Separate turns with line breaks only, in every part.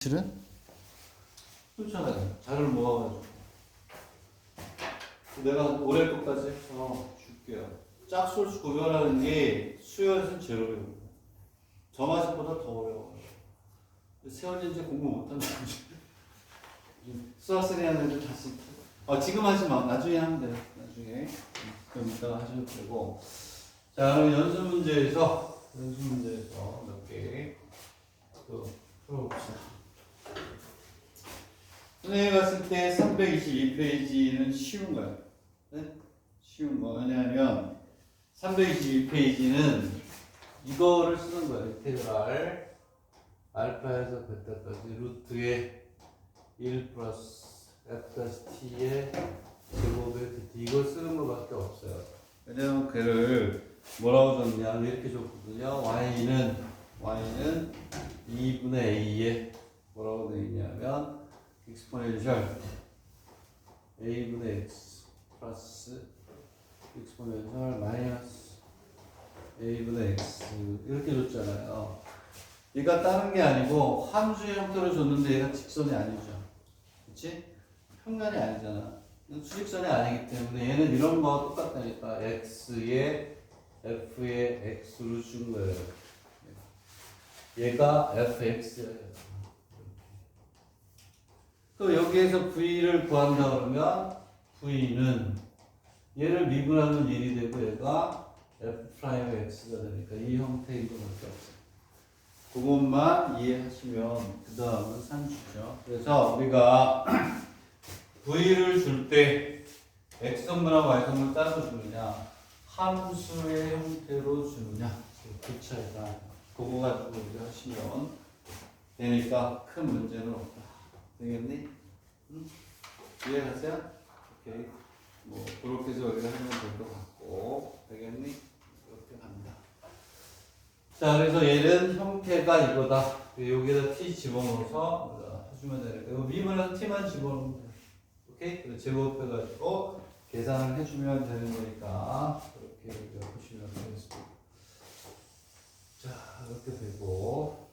실은?
그렇잖아요. 자료를 모아가지고 내가 올해 것까지 해서 줄게요. 짝수를 구별하는 게 수열에서는 제일 어려워요. 점화식보다 더 어려워요. 세월이 이제 공부 못한다고 수학생이 하는 애들 다시 지금 하지 마. 나중에 하면 돼요. 나중에 좀 이따가 하셔도 되고. 자, 그럼 연습 문제에서 몇 개 또 풀어봅시다. 선생님이 봤을 때 322페이지는 쉬운 거예요. 네? 쉬운 거. 왜냐하면 322페이지는 이거를 쓰는 거예요. 인테그랄 알파에서 베타까지 루트에 1 플러스 f-t의 제곱의 dt 이걸 쓰는 것밖에 없어요. 왜냐면 그를 뭐라고 줬냐 이렇게 줬거든요. y는 2분의 a에 뭐라고 되어 있냐면 exponential a분의 x 플러스 exponential 마이너스 a분의 x 이렇게 줬잖아요. 얘가 다른 게 아니고 함수의 형태로 줬는데 얘가 직선이 아니죠. 그치? 평면이 아니잖아. 수직선이 아니기 때문에 얘는 이런 거와 똑같다니까. x에 f의 x로 준 거예요. 얘가 fx예요. 또 여기에서 v를 구한다 그러면 v는 얘를 미분하면 1이 되고 얘가 f'x가 되니까 이 형태인 것밖에 없어요. 그것만 이해하시면 그 다음은 산수죠. 그래서 우리가 v를 줄 때 x선분하고 y선분을 따로 주느냐 함수의 형태로 주느냐 그 차이가 그거 가지고 우리가 하시면 되니까 큰 문제는 없다. 되겠니? 응? 이해하세요? 오케이. 뭐 그렇게 해서 우리가 하면 될 것 같고 되겠니? 이렇게 갑니다. 자, 그래서 얘는 형태가 이거다. 여기다 t 집어넣어서 해주면 되니까 이거 미분해서 t만 집어넣으면 돼. 오케이? 그리고 제곱해가지고 계산을 해주면 되는 거니까 그렇게 우리가 보시면 되겠습니다. 자, 이렇게 되고.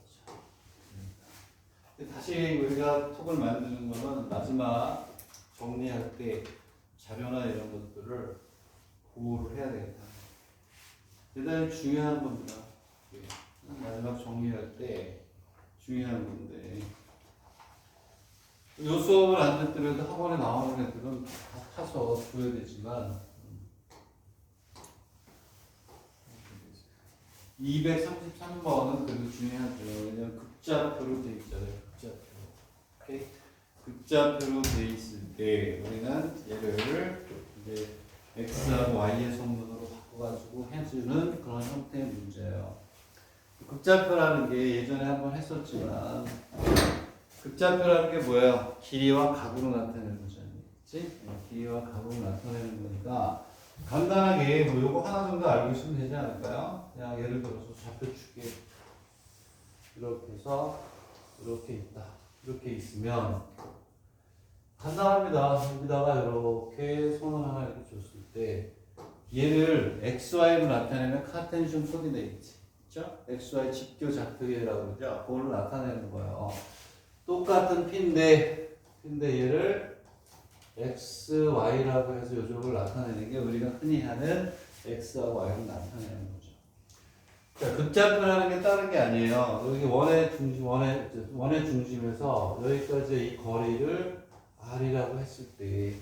다시 우리가 톡을 만드는 거는 마지막 정리할 때 자료나 이런 것들을 보호를 해야 되겠다. 대단히 중요한 겁니다. 마지막 정리할 때 중요한 건데 요 수업을 안 듣더라도 학원에 나오는 애들은 다 타서 줘야 되지만 233번은 그래도 중요하죠. 왜냐면 극좌표로 돼 있잖아요. 오케이? 극좌표로 돼 있을 때 우리는 얘를 이제 x하고 y의 성분으로 바꿔가지고 해주는 그런 형태의 문제예요. 극좌표라는 게 예전에 한번 했었지만 극좌표라는 게 뭐예요? 길이와 각으로 나타내는 거죠. 그치? 길이와 각으로 나타내는 거니까 간단하게 뭐 요거 하나 정도 알고 있으면 되지 않을까요? 그냥 예를 들어서 좌표축에 이렇게 해서 이렇게 있다. 이렇게 있으면 간단합니다. 여기다가 이렇게 선을 하나 이렇게 줬을 때 얘를 XY로 나타내면 카텐션 코디네이트 그렇죠? XY 직교 좌표계라고 그러죠? 그걸로 나타내는 거예요. 똑같은 P인데 얘를 XY라고 해서 요쪽을 나타내는 게 우리가 흔히 하는 X하고 Y를 나타내는 거죠. 자, 극좌표라는 게 다른 게 아니에요. 여기 원의 중심에서 여기까지 이 거리를 R이라고 했을 때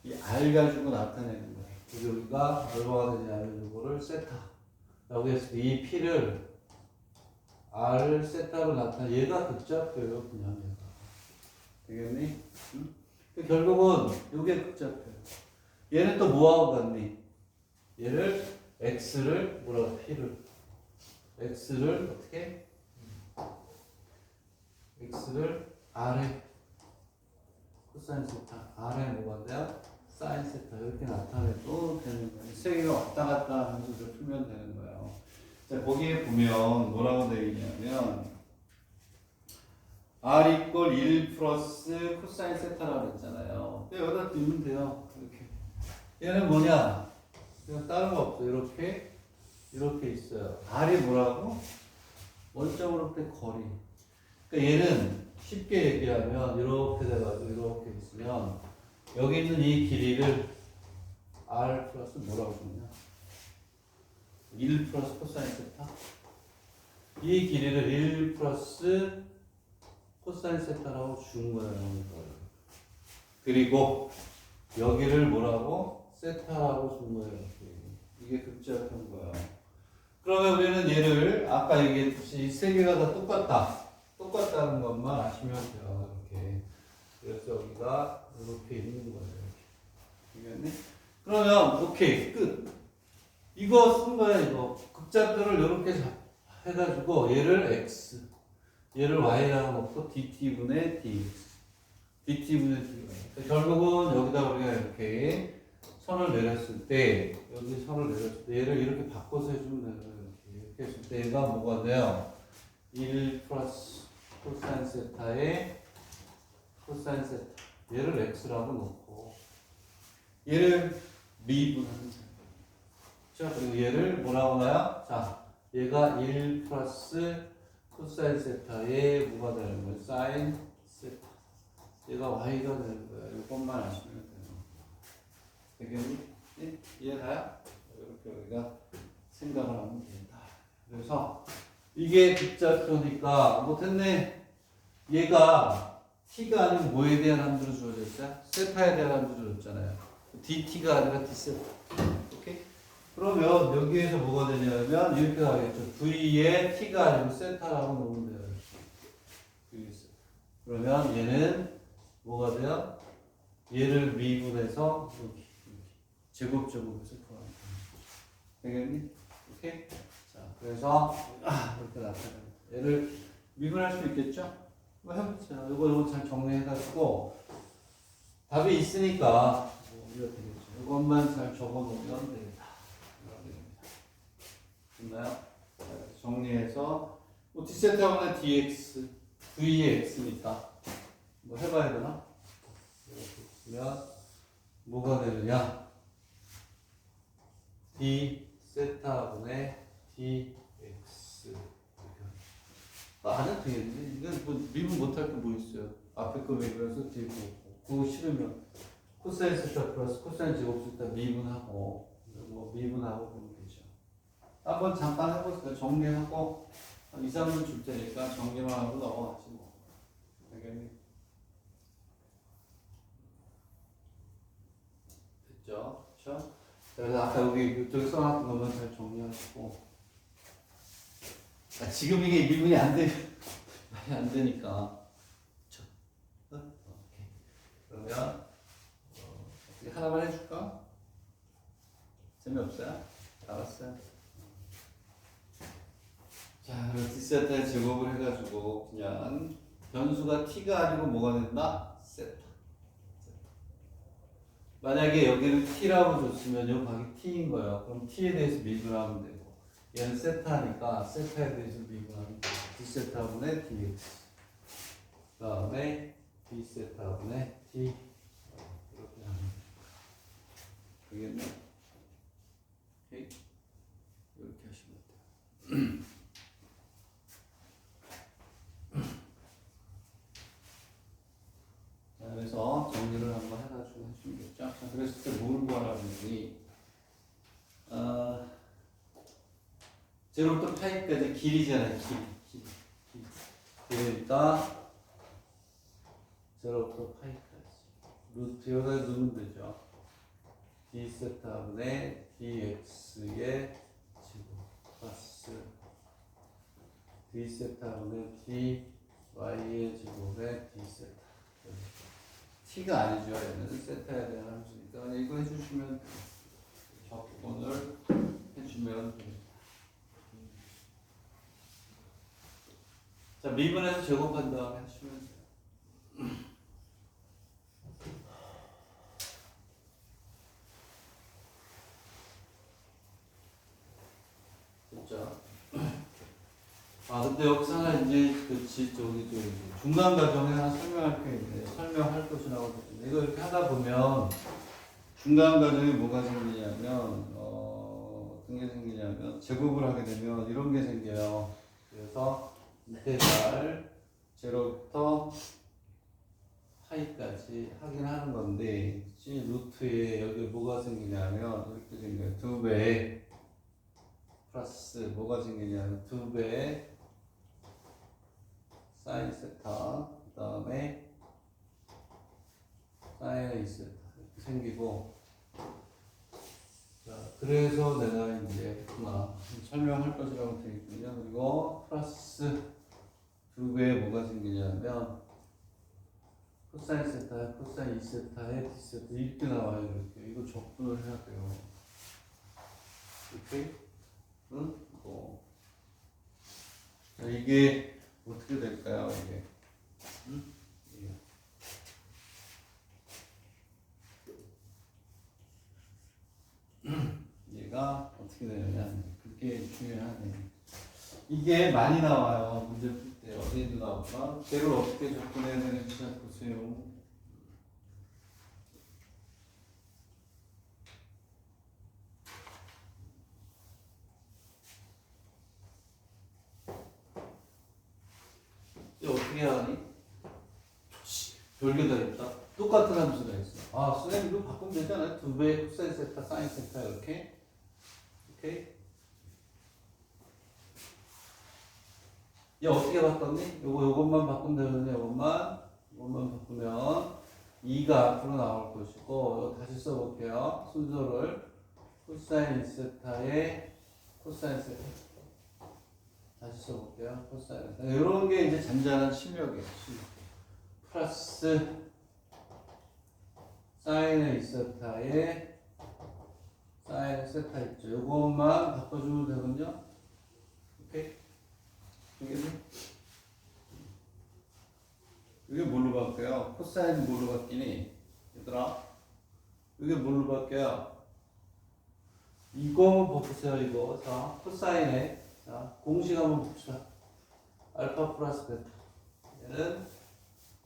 이 R 가지고 나타내는 거예요. 그래서 우리가 얼마가 되냐면 이거를 세타라고 했을 때 이 P를 R을 세타로 나타내 얘가 극좌표예요. 그냥 얘가. 되겠니? 응? 결국은 이게 극좌표예요. 얘는 또 뭐하고 같니? 얘를 X를 뭐라고 X를 어떻게? X를 R에 코사인 세타 R에 뭐가 돼요? 사인 세타 이렇게 나타내도 되는 거예요. 세 개가 왔다 갔다 하면서 풀면 되는 거예요. 자, 거기에 보면 뭐라고 되어 있냐면 R 이퀄 1 플러스 코사인 세타라고 했잖아요. 여기다 넣으면 돼요. 이렇게. 얘는 뭐냐? 그냥 다른 거 없어. 이렇게 있어요. R이 뭐라고? 원점으로부터의 거리. 그러니까 얘는 쉽게 얘기하면 이렇게 돼가지고 이렇게 있으면 여기 있는 이 길이를 r 플러스 뭐라고 적냐? 1 플러스 코사인 세타. 이 길이를 1 플러스 코사인 세타라고 준 거예요. 그리고 여기를 뭐라고? 세타라고 준 거예요. 이게 극좌표인 거예요. 그러면 우리는 얘를 아까 얘기했듯이 이 세 개가 다 똑같다. 똑같다는 것만 아시면 돼요. 이렇게. 그래서 여기가 이렇게 있는 거예요. 이렇게. 그러면 오케이 끝. 이거 쓴 거야 이거. 극좌표를 이렇게 해가지고 얘를 x, 얘를 y라고 놓고 dt분의 dx, dt분의 dy. 결국은 여기다 우리가 이렇게 선을 내렸을 때 여기 선을 내렸을 때 얘를 이렇게 바꿔서 해주면 돼요. 이렇게 했을 때 얘가 뭐가 돼요? 1 플러스 코사인 세타에 코사인 세타. 얘를 x라고 놓고 얘를 미분하는 셈. 자, 그리고 얘를 뭐라고 놔요? 자, 얘가 1 플러스 코사인 세타에 뭐가 되는 거예요? 사인 세타. 얘가 y가 되는 거예요. 이것만 아시면 돼요. 되겠니? 예? 이해가요? 이렇게 우리가 생각을 하면 된다. 그래서 이게 극좌표니까 뭐 됐네. 얘가 t가 아니면 뭐에 대한 함수로 주어졌어요? 세타에 대한 함수로 줬잖아요. dt가 아니라 d세타. 오케이? 그러면 여기에서 뭐가 되냐면 이렇게 나오겠죠. v에 t가 아니고 세타라고 놓으면 돼요. 그러면 얘는 뭐가 돼요? 얘를 미분해서 여기 제곱제곱해서 구하면 되겠니? 오케이? 자, 그래서 이렇게 나타납니다. 얘를 미분할 수 있겠죠? 뭐 해보자. 이거 잘 정리해가지고 답이 있으니까 이거 되겠죠. 이것만 잘 적어놓으면 되겠다. 됐나요? 정리해서 뭐 d세타분의 dx, v의 x니까 뭐 해봐야 되나? 이렇게 있으면 뭐가 되느냐? d 세타분의 dx. 안 해도 되겠네. 이건 뭐 미분 못할 게 뭐 있어요? 앞에 거 미분해서 뒤에 거. 그거 싫으면 코사인 세타 플러스 코사인 제곱 세타 미분하고 뭐 미분하고 그러면 되죠. 한번 잠깐 해보세요. 정리하고 한 2, 3분 줄 테니까 정리만 하고 넘어가지 뭐. 알겠니? 됐죠? 그렇죠? 그래서 아까 여기 이쪽에 써놨던 것만 잘 정리하시고. 아, 지금 이게 미분이 안 되니까. 그쵸? 오케이. 그러면 어떻게 하나만 해줄까? 재미없어요? 알았어요. 자, 그럼 d세타의 제곱을 해가지고 그냥 변수가 t가 아니고 뭐가 된다? 세타. 만약에 여기를 t라고 줬으면 이 각이 t인 거예요. 그럼 t에 대해서 미분하면 되고 얘는 세타니까 세타에 대해서 미분하면 되고 d세타분의 dx 그 다음에 d세타분의 d 이렇게 하면 되겠네. 오케이. 이렇게 하시면 돼요. 그래서 정리를 한번 해가지고 해주겠죠. 자, 그랬을 때 뭘 구하라고 했더니, 제로부터 파이까지 길이잖아요. 길이. 그러니까, 제로부터 파이까지. 루트 여기다 넣으면 되죠. d세타분의 dx의 제곱 플러스 d세타분의 dy의 제곱의 d세타. t가 아니죠. 얘는 세타에 대한 함수니까 이거 해주시면 적분을 해주면 됩니다. 자, 미분해서 제곱한 다음에 하시면 돼요. 됐죠? 아, 근데 여기서 하나 이제 저기 중간 과정에 하나 설명할 게 있는데 설명할 것이 나오거든요. 이거 이렇게 하다 보면 중간 과정에 뭐가 생기냐면 어떤 게 생기냐면 제곱을 하게 되면 이런 게 생겨요. 그래서 밑에 잘 제로부터 파이까지 하긴 하는 건데, 그치? 루트에 여기 뭐가 생기냐면 이렇게 생겨요. 2배 플러스 뭐가 생기냐면 2배 사인 세타, 그 다음에 사인 A 세타 이렇게 생기고. 자, 그래서 내가 이제 했구나 설명할 것이라고 되겠군요. 그리고 플러스 2배에 뭐가 생기냐면 코사인 세타, 코사인 2세타에 D세타 이렇게 나와요. 이렇게 이거 적분을 해야 돼요. 이렇게, 응? 자, 이게 어떻게 될까요? 이게, 응? 얘가 어떻게 되냐면 그게 중요하네. 이게 많이 나와요. 문제 풀 때 어디에도 나올까? 걔를 어떻게 접근해야 되는지 잘 보세요. 이제 어떻게 하니? 별게 다 있다. 똑같은 함수가 있어. 아, 선생님 이거 바꾸면 되잖아요. 2배 코사인 세타, 사인 세타 이렇게. 오케이? 얘 어떻게 바꿨니? 요것만 바꾸면 되거든요. 요것만 바꾸면 2가 앞으로 나올 것이고, 이거 다시 써볼게요. 순서를. 코사인 2세타에 코사인 세타. 다시 써볼게요. 코사인 세타. 이런 게 이제 잔잔한 실력이에요. 플러스 사인 2세타에 사인 세타 있죠. 요것만 바꿔주면 되거든요. 오케이? 되겠니? 이게 뭘로 바뀌어요? 코사인 뭘로 바뀌니? 얘들아, 이게 뭘로 바뀌어요? 이거 보세요, 이거. 자, 코사인에, 자, 공식 한번 봅시다. 알파 플러스 베타. 얘는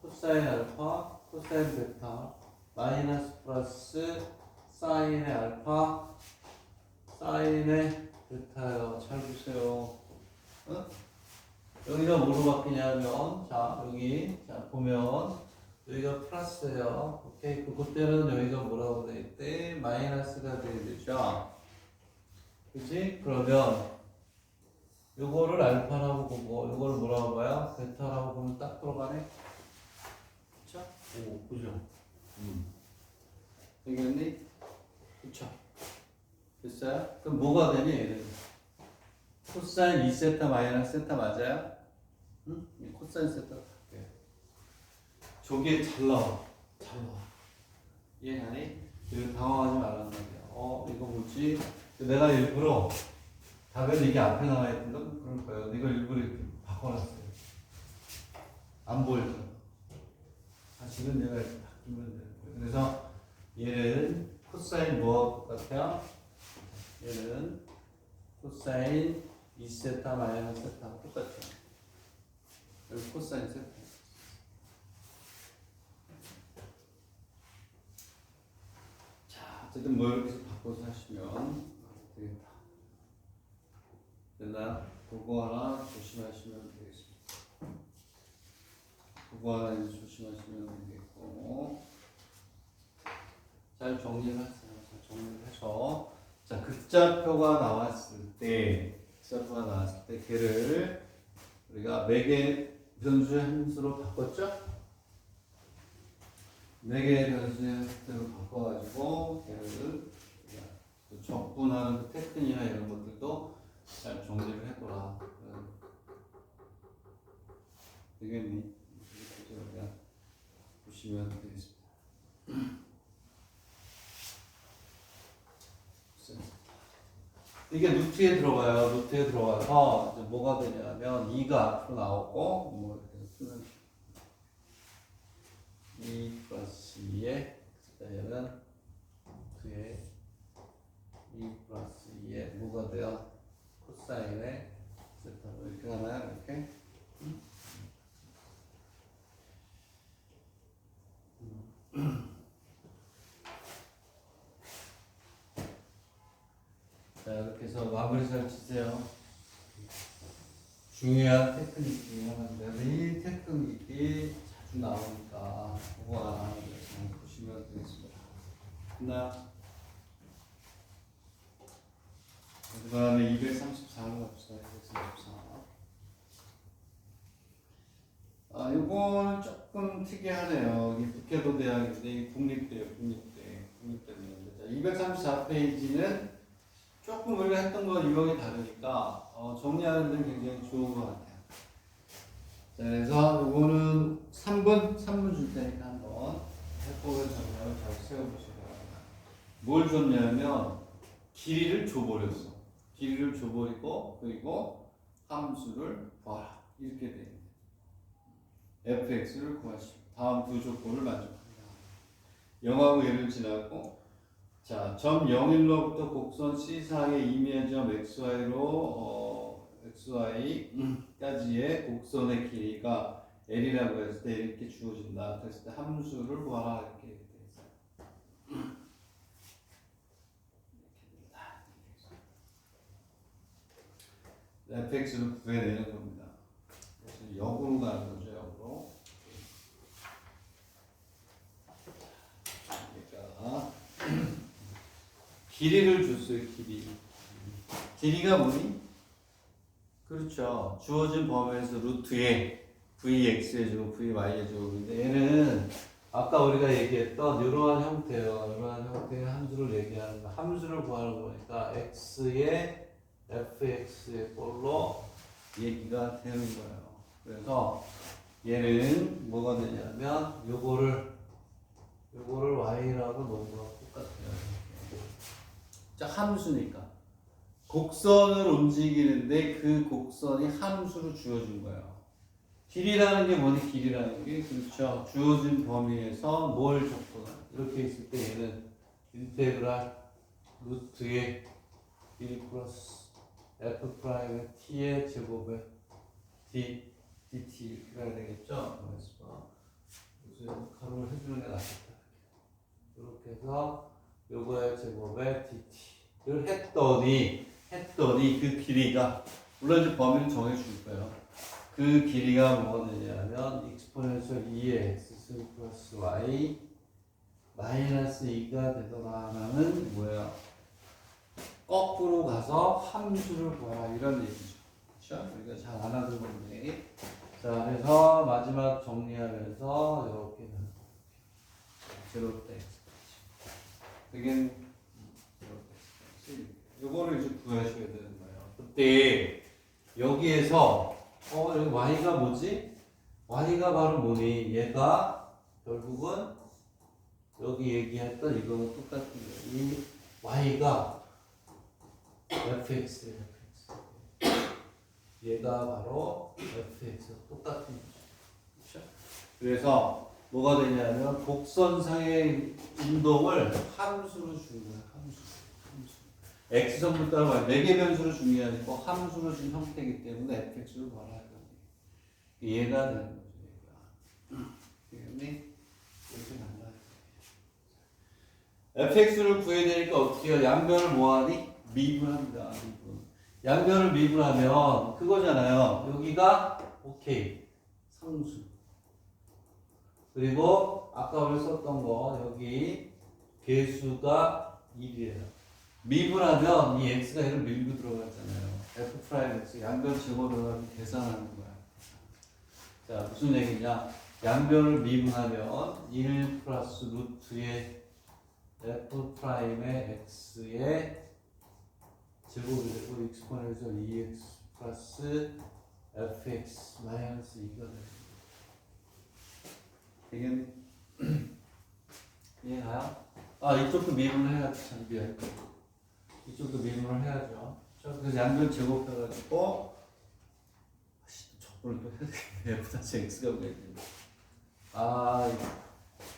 코사인 알파, 코사인 베타, 마이너스 플러스 사인의 알파, 사인의 베타요. 잘 보세요. 응? 여기가 뭐로 바뀌냐면, 자, 여기, 자, 보면, 여기가 플러스예요. 오케이. 그때는 여기가 뭐라고 돼 있대? 마이너스가 돼야 되죠. 그치? 그러면, 요거를 알파라고 보고, 요거를 뭐라고 봐요? 베타라고 보면 딱 들어가네? 그쵸? 오, 그죠? 되겠니? 그쵸? 됐어요? 그럼 뭐가 되니? 얘는? 코사인 2세타 마이너스 세타 맞아요? 응? 코사인 세타 갈게요. 저게 잘 나와. 잘 나와. 이해가니? 이거 당황하지 말란 말이야. 이거 뭐지? 내가 일부러 답에는 이게 앞에 나와 있던 건 그럴 거예요. 이거 일부러 이렇게 바꿔놨어요. 안 보여서. 사실은 내가 이렇게 바꾸면 돼요. 그래서 얘는 코사인 뭐와 똑같아요? 얘는 코사인 2세타 마이너스 세타 똑같아요. 여기 코사인 세타. 자, 어쨌든 뭐 이렇게 해서 바꿔서 하시면 되겠다. 됐나요? 그거 하나 조심하시면 되겠습니다. 그거 하나 이제 조심하시면 되겠고. 잘 정리를 하세요. 잘 정리를 해서. 자, 극좌표가 나왔을 때, 걔를 우리가 매개 변수의 함수로 바꿨죠? 매개 변수의 함수로 바꿔가지고, 걔를 적분하는 그 테크닉이나 이런 것들도 잘 정리를 해둬라. 되겠니? 이렇게 우리가 보시면 되겠습니다. 이게 루트에 들어가요. 루트에 들어가서 이제 뭐가 되냐면 2가 앞으로 나오고 뭐 이렇게 쓰면 2 플러스 2에 얘는 뒤에 2 플러스 2에 뭐가 돼요? 코사인에 세타로 이렇게 하나요? 이렇게? 자, 이렇게 해서 마무리 잘 치세요. 중요한 테크닉 중에 하나인데 이 테크닉이 자주 나오니까 그거 하나 잘 보시면 되겠습니다. 나 그 다음에 234로 갑시다. 234. 이거는 조금 특이하네요. 이게 북해도 대학인데 이게 국립대예요. 국립대인데 234페이지는 조금 우리가 했던 거 유형이 다르니까 정리하는 데 굉장히 좋은 것 같아요. 자, 그래서 이거는 3분 줄 테니까 한번 해법의 전략을 잘 세워보시기 바랍니다. 뭘 줬냐면 길이를 줘버렸어. 길이를 줘버리고 그리고 함수를 구하라 이렇게 돼 있는 fx를 구하시오. 다음 두 조건을 만족합니다. 0하고 1을 지나고 자, 점 0일로부터 곡선 C 사이의 이면점 xy로 xy까지의 곡선의 길이가 l이라고 했을 때 이렇게 주어진다. 그랬을 때 함수를 구하라 이렇게 돼 있어요. fx를 구해내는 겁니다. 그래서 역으로 가는 거죠. 역으로. 그러니까 길이를 줬어요. 길이가 뭐니? 그렇죠. 주어진 범위에서 루트에 vx에 주고 vy에 주고 근데 얘는 아까 우리가 얘기했던 이러한 형태예요. 이러한 형태의 함수를 얘기하는 거. 함수를 구하는 거니까 x의 fx의 꼴로 얘기가 되는 거예요. 그래서 얘는 뭐가 되냐면 요거를 y라고 놓은 거랑 똑같아요. 자, 함수니까 곡선을 움직이는데 그 곡선이 함수로 주어진 거예요. 길이라는 게 뭐니? 길이라는 게 그렇죠. 주어진 범위에서 뭘 적거나 이렇게 있을 때 얘는 인테그랄 루트의 1 플러스 f 프라임의 t의 제곱에 dt 이렇게 가야 되겠죠? 그래서 가로를 해주는 게 낫겠다. 이렇게 해서 요거의 제곱에 dt를 했더니 그 길이가 물론 이제 범위를 정해줄 거예요. 그 길이가 뭐가 되냐면 exponential 2의 x 플러스 y 마이너스 2가 되더라라는 뭐예요? 거꾸로 가서 함수를 구하라 이런 얘기죠. 그렇죠? 우리가 잘 알아둔 건데. 자, 그래서 마지막 정리하면서 이렇게 제로 때 되게 요거를 이제 구하셔야 되는 거예요. 그때 여기에서 여기 y가 뭐지? y가 바로 뭐니? 얘가 결국은 여기 얘기했던 이거는 똑같은 거예요. 이 y가 fx 얘가 바로 fx 똑같은 거죠. 그렇죠? 그래서 뭐가 되냐면 곡선상의 운동을 함수로 준 거야. 함수. x선분 따라 매개 변수로 준 게 아니고 함수로 준 형태이기 때문에 fx를 구하라. 얘가 되는 거죠. 얘가. 이렇게 간다. fx를 구해야 되니까 어떻게 해요? 양변을 뭐하니? 미분합니다. 양변을 미분하면 그거잖아요. 여기가 오케이 상수. 그리고 아까 우리 썼던 거 여기 개수가 1이에요. 미분하면 이 x가 1을 밀고 들어갔잖아요. f 프라임 x 양변 제곱을 계산하는 거야. 자, 무슨 얘기냐? 양변을 미분하면 1 플러스 루트의 f 프라임의 x의 제곱이 되고 exponential 2x 플러스 fx 마이너스 2가 됩니다. 이해가요? 이쪽도 미분을 해야지. 참 미안. 이쪽도 미분을 해야죠. 그래서 양변 제곱해가지고 적분을 또 해야 되겠네. f-x가 왜 되냐.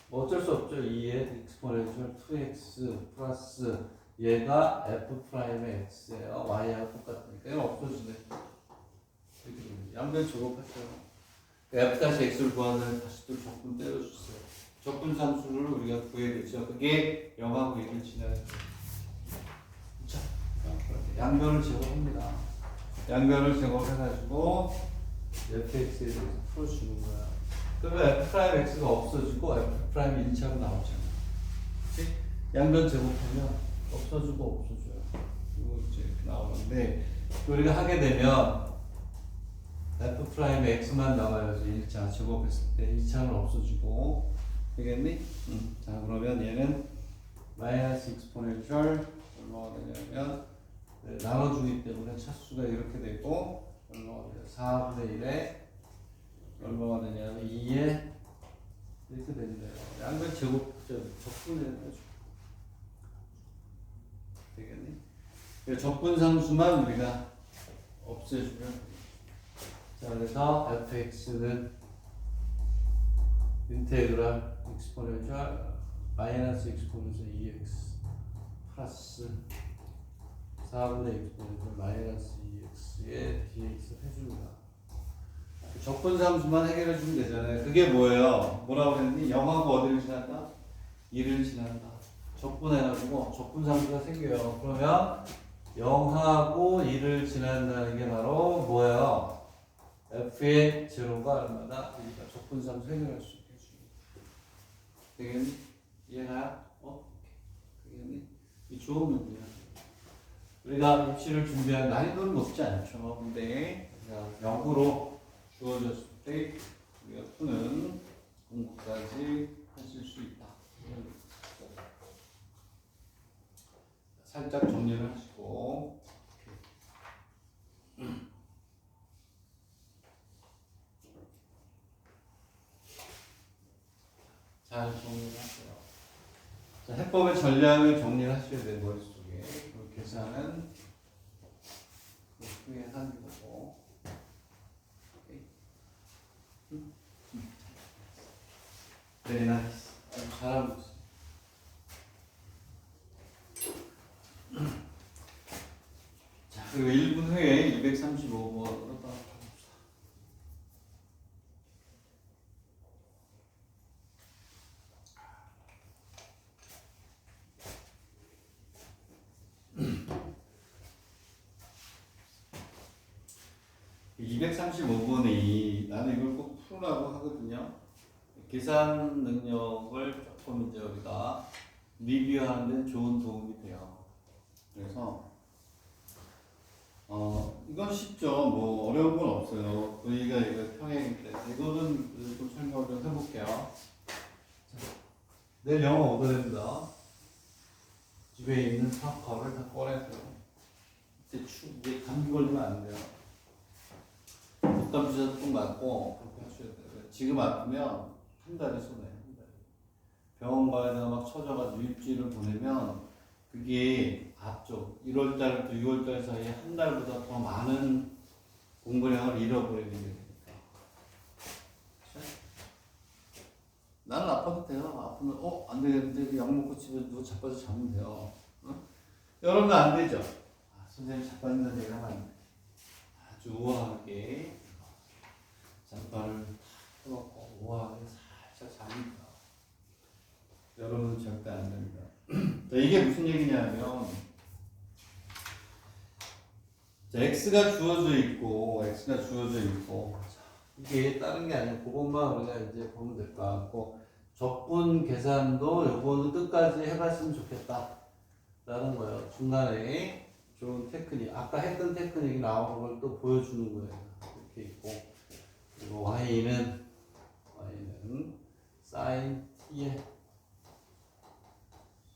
뭐 어쩔 수 없죠. 2의 exponential 2x 플러스 얘가 f 프라임의 x예요. y하고 똑같으니까 이건 없어지네. 양변 제곱했어요. f-x를 구하는 다시 또 적분 때려주세요. 적분 상수를 우리가 구해야겠죠. 그게 0하고 1을 지나요. 자, 양변을 제곱합니다. 양변을 제곱해가지고 fx에 대해서 풀어주는 거야. 그러면 f 프라임 x가 없어지고 f 프라임 1차로 나오잖아. 그치? 양변 제곱하면 없어지고 없어져요. 이거 이제 이렇게 나오는데 우리가 하게 되면 f 프라임 x만 나와야지 1차 제곱했을 때 2차는 없어지고 되겠니? 자 그러면 얘는 마이너스 익스포넨셜 얼마가 되냐면 나눠주기 때문에 차수가 이렇게 되고 얼마가 돼요? 4분의 1에 얼마가 되냐면 2에 이렇게 된대요. 양변 제곱 적분해가지고 되겠니? 적분상수만 우리가 없애주면 돼요. 자 그래서 fx는 인테그랄 익스포넨셜 마이너스 익스포넨셜 2x 플러스 4분의 익스포넨셜 마이너스 2x에 dx 해줍니다. 적분상수만 해결해 주면 되잖아요. 그게 뭐예요? 뭐라고 했니? 0하고 어디를 지난다? 2를 지난다. 적분해가지고 적분상수가 생겨요. 그러면 0하고 2를 지난다는 게 바로 뭐예요? f의 제로가 얼마다? 그러니까 적분상수 해결할 수 있게 해줍니다. 되겠니? 이해가요? 되겠니? 이 좋은 문제야. 우리가 입시를 준비한 난이도는 높지 않죠. 근데 역으로 주어졌을 때 우리가 푸는 공부까지 하실 수 있다. 살짝 정리를 하시고 잘 정리를 하세요. 자, 해법의 전략을 정리를 하셔야 돼요. 머릿속에. 그 계산은 후에 하는 거고. Very nice. 아주 잘하고 있어. 자, 그리고 1분 후에 235번으로 또 가봅시다. 이 235번이 나는 이걸 꼭 풀으라고 하거든요. 계산 능력을 조금 이제 우리가 리뷰하는 데 좋은 도움이 돼요. 그래서 이건 쉽죠. 뭐 어려운 건 없어요. V가 이거 평행인데 이거는 좀 설명을 좀 해볼게요. 내일 영어 오더입니다. 집에 있는 사커를 다 꺼내세요. 이제 감기 걸리면 안 돼요. 독감 주사도 좀 맞고 그렇게 하셔야 돼요. 지금 아프면 한 달이 손해. 한 달이. 병원 가야 막 쳐져가지고 일주일을 보내면 그게 앞쪽 1월달부터 6월달 사이에 한 달보다 더 많은 공부량을 잃어버리게 됩니다. 나는 아파도 돼요. 아프면 안 되겠는데 약 먹고 집에 누워 자빠져 자면 돼요. 여러분은 안 되죠. 선생님 자빠진다는 얘기 하면 안 돼. 아주 우아하게 잠바를 펴놓고 우아하게 살짝 잡니다. 여러분은 절대 안 됩니다. 자, 이게 무슨 얘기냐면 자, x가 주어져 있고 자, 이게 다른 게 아니고 그것만 우리가 이제 보면 될 것 같고 적분 계산도 요거는 끝까지 해봤으면 좋겠다 라는 거예요. 중간에 좋은 테크닉 아까 했던 테크닉이 나오는 걸 또 보여주는 거예요. 이렇게 있고 그리고 y는 sin t에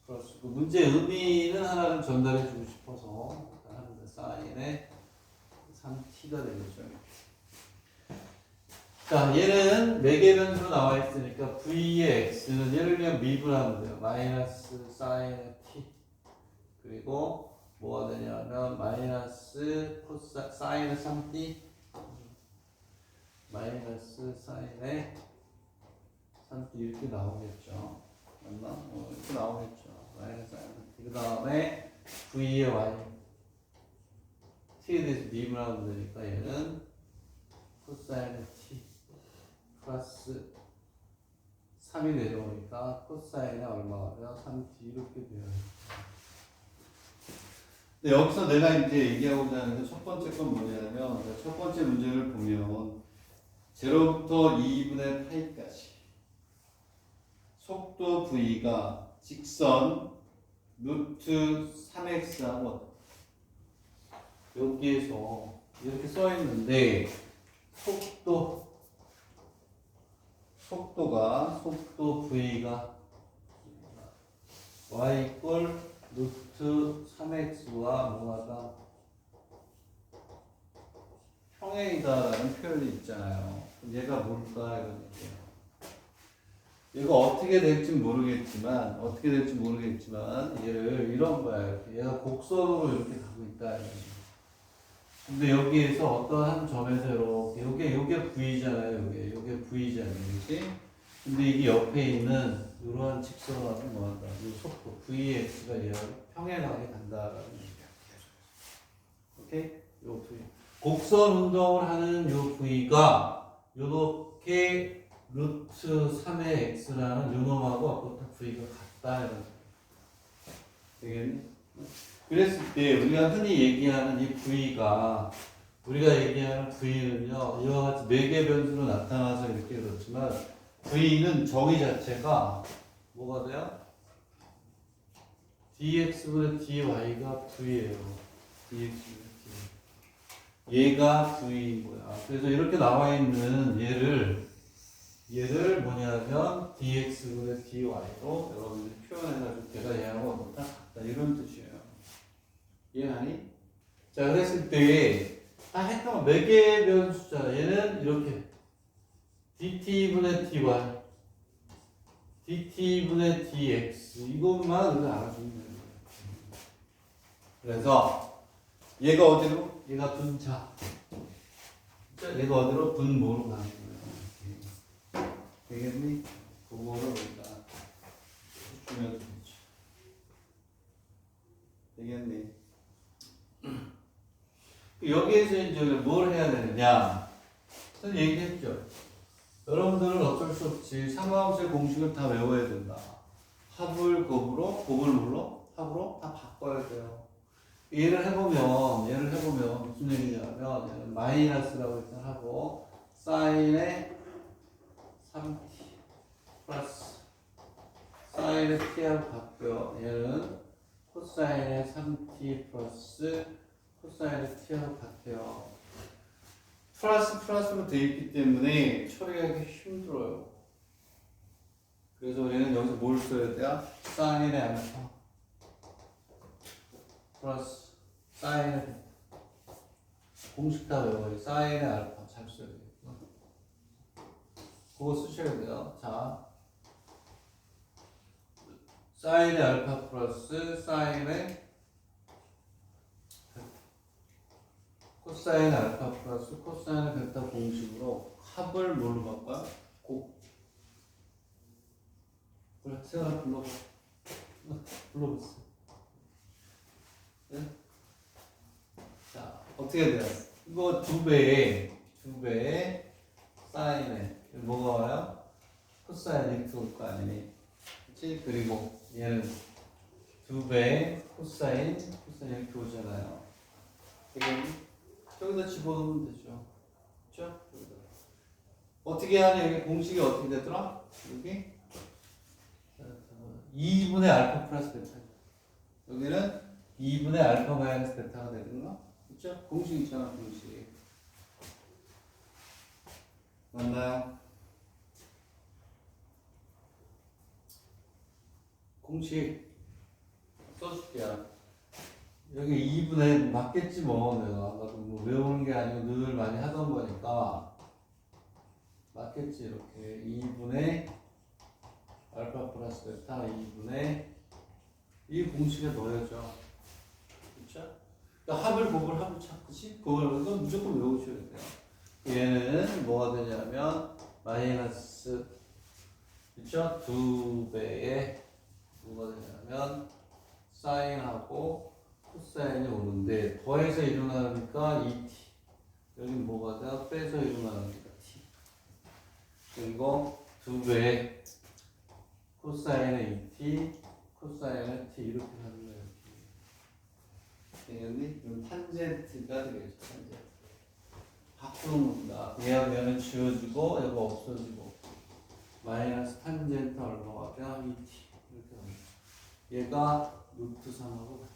플러스 그 문제의 의미는 하나를 전달해 주고 싶어서 하는데 sine의 3t가 되겠죠. 자, 얘는 매개 변수로 나와 있으니까 v의 x는 얘를 그냥 미분하면 돼요. 마이너스 sin t 그리고 뭐가 되냐면 마이너스 사인의 3t 마이너스 사인의 3t 이렇게 나오겠죠. 맞나? 이렇게 나오겠죠. 마이너스 사인 3t 그 다음에 v의 y t에 대해서 미분하면 되니까 얘는 코사인의 t 플러스 3이 내려오니까 코사인의 얼마가 돼요? 3t 이렇게 돼요. 근데 여기서 내가 이제 얘기하고자 하는 게 첫 번째 건 뭐냐면 첫 번째 문제를 보면 0부터 2분의 파이까지 속도 v가 직선 루트 3x하고 여기에서 이렇게 써 있는데 속도 v가 y 이퀄 루트 3x와 뭐하다 평행이다라는 표현이 있잖아요. 얘가 뭘까 이런 얘기예요. 얘가 어떻게 될지 모르겠지만 얘를 이런 거야. 이렇게. 얘가 곡선으로 이렇게 가고 있다. 이런 얘기. 근데 여기에서 어떤 한 점에서 이렇게 요게 V잖아요. 요게 V잖아요. 그치? 근데 이게 옆에 있는 이러한 직선하고 뭐한다. 이 속도 Vx가 얘하고 평행하게 간다라는 얘기야. 오케이? 요 V. 곡선 운동을 하는 요 V가 요렇게 루트 3의 x라는 요 놈하고 아까 V가 같다 이런 되겠니? 그랬을 때 우리가 흔히 얘기하는 이 V가 우리가 얘기하는 V는요 이와 같이 매개 변수로 나타나서 이렇게 그렇지만 V는 정의 자체가 뭐가 돼요? dx분의 dy가 V예요. dx분의 dy. 얘가 V인 거야. 그래서 이렇게 나와 있는 얘를 뭐냐면 dx분의 dy로 여러분들이 표현해가지고 내가 얘하고 다 같다 이런 뜻이에요. 이해하니? 자 그랬을 때 다 했던 매개 변수잖아. 얘는 이렇게 dt분의 dy dt분의 dx 이것만 우리가 알아주면 되는 거예요. 그래서 얘가 어디로? 얘가 분자. 얘가 어디로? 분모로 가는 거예요. 되겠니? 그거를 우리가 주면 되죠. 되겠니? 여기에서 이제 뭘 해야 되느냐? 저는 얘기했죠. 여러분들은 어쩔 수 없이 삼화함수의 공식을 다 외워야 된다. 합을 곱을 물로 합으로 다 바꿔야 돼요. 얘를 해보면 무슨 얘기냐면 얘는 마이너스라고 일단 하고 사인의 3t 플러스 사인의 t하고 같고요. 얘는 코사인의 3t 플러스 코사인의 t하고 같아요. 플러스로 되어 있기 때문에 처리하기 힘들어요. 그래서 우리는 여기서 뭘 써야 돼요? 사인의 알파 플러스 사인의 베타. 공식 다 외워요. 사인의 알파 잘 써야 되겠구나. 그거 쓰셔야 돼요. 자, 사인의 알파 플러스 사인의 코사인 알파 플러스 코사인 베타 공식으로 합을 뭘로 바꿔요? 그래, 생각 불러보세요. 네? 자, 어떻게 돼요? 이거 두 배에 사인에 뭐가 와요? 코사인 이렇게 올 거 아니니? 그치? 그리고 얘는 두 배에 코사인 이렇게 오잖아요. 여기다 집어넣으면 되죠. 그렇죠? 어떻게 하냐? 여기 공식이 어떻게 되더라? 여기 2분의 알파 플러스 베타. 여기는 2분의 알파 마이너스 베타가 되는가? 그렇죠? 공식 있잖아, 공식. 맞나요? 공식 써줄게요. 여기 2분의 맞겠지 뭐. 내가 아까도 뭐 외우는 게 아니고 늘 많이 하던 거니까 맞겠지. 이렇게 2분의 알파 플러스 베타 2분의 이 공식에 넣어야죠. 그렇죠? 그러니까 합을 찾듯이 그걸 무조건 외우셔야 돼요. 얘는 뭐가 되냐면 마이너스 그렇죠? 2배에 뭐가 되냐면 사인하고 코사인이 오는데 더해서 일어나니까 2t. 여기 뭐가 돼요? 빼서 일어나니까 t. 그리고 2배에 코사인의 2t, 코사인의 t 이렇게 하는 거예요. 되겠니? 그럼 탄젠트가 되겠죠. 탄젠트. 바꾸는 겁니다. 얘하고 얘는 지워지고 얘가 없어지고 마이너스 탄젠트 얼마가 돼? 2t 이렇게 합니다. 얘가 루트 3하고 같다.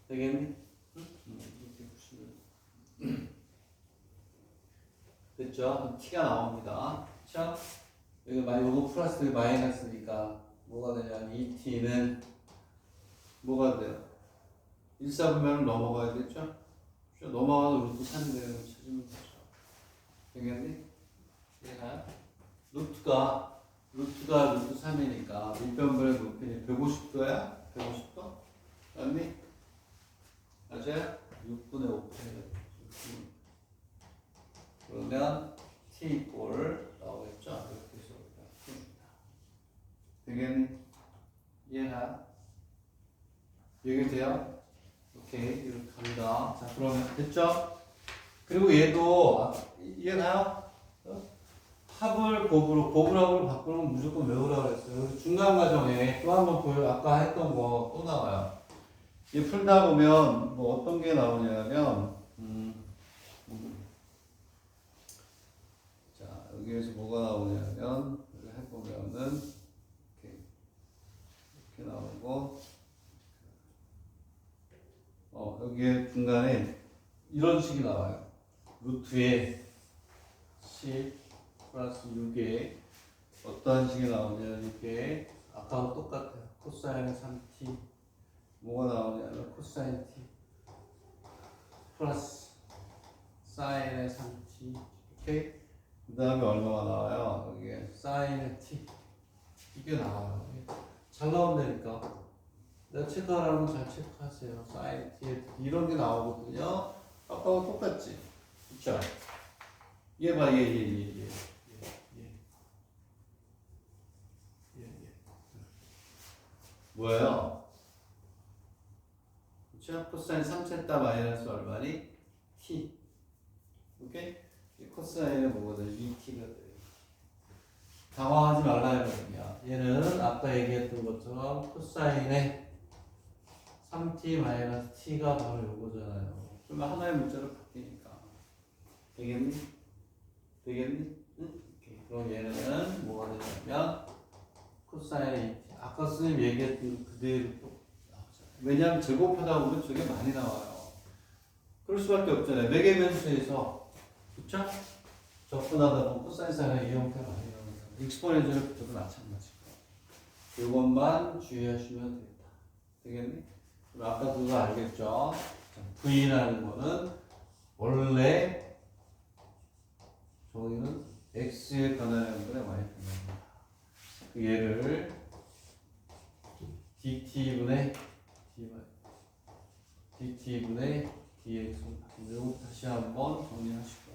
되겠니? 이렇게 보시면 됐죠? t가 나옵니다. 그렇죠? 여기 요거 플러스 마이너스니까 뭐가 되냐면 2t는 뭐가 돼요? 1사분면을 넘어가야겠죠? 넘어가서 루트 3 되는 거 찾으면 되죠. 되겠니? 얘가 루트가 루트 3이니까 밑변분의 높이는 150도야? 150도? 맞니? 맞아요? 6분의 5패. 그러면 t 꼴 나오겠죠? 이렇게 해서 풉니다. 되겠니? 이해나? 이해가 돼요? 오케이, 이렇게 갑니다. 자, 그러면 됐죠? 그리고 얘도 이해가요? 합을 곱으로 바꾸는 무조건 외우라고 했어요. 중간 과정에 또 한 번 보여. 아까 했던 거 또 나와요. 이 풀다 보면 뭐 어떤 게 나오냐면 자, 여기에서 뭐가 나오냐면 해보면은 이렇게 나오고 여기에 중간에 이런 식이 나와요. 루트에 10 플러스 6에 어떠한 식이 나오냐면 이게 아까와 똑같아요. 코사인의 3t 뭐가 나오냐면 코사인 t 플러스 사인의 3t 오케이? 그 다음에 얼마가 나와요? 여기에 사인의 t 이게 나와요. 잘 나온다니까. 내가 체크하라면 잘 체크하세요. 사인 t에 이런 게 나오거든요. 아까와 똑같지? 그쵸? 얘 봐, 얘. 뭐예요? 그쵸? 코사인 3세타 마이너스 얼마니? t. 오케이? 이 코사인은 뭐거든? 2t가 돼요. 당황하지 말라는 거거든요. 얘는 아까 얘기했던 것처럼 코사인의 3t 마이너스 t가 바로 요거잖아요. 그러면 하나의 문자로 바뀌니까. 되겠니? 되겠니? 응? 오케이. 그럼 얘는 뭐가 되냐면 코사인의 2t. 아까 선생님 얘기했던 그대로 또 나오잖아요. 왜냐하면 제곱하다 보면 저게 많이 나와요. 그럴 수밖에 없잖아요. 매개 변수에서 그쵸? 접근하다 보면 코사인 사인의 이 형태가 많이 나오잖아요. 익스포넨셜을 붙여도 마찬가지고. 이것만 주의하시면 되겠다. 되겠니? 그럼 아까 그거 알겠죠? V라는 거는 원래 저기는 X의 변화량분의 Y 변화입니다. 그 얘를 dt분의 dx 이거 다시 한번 정리하시고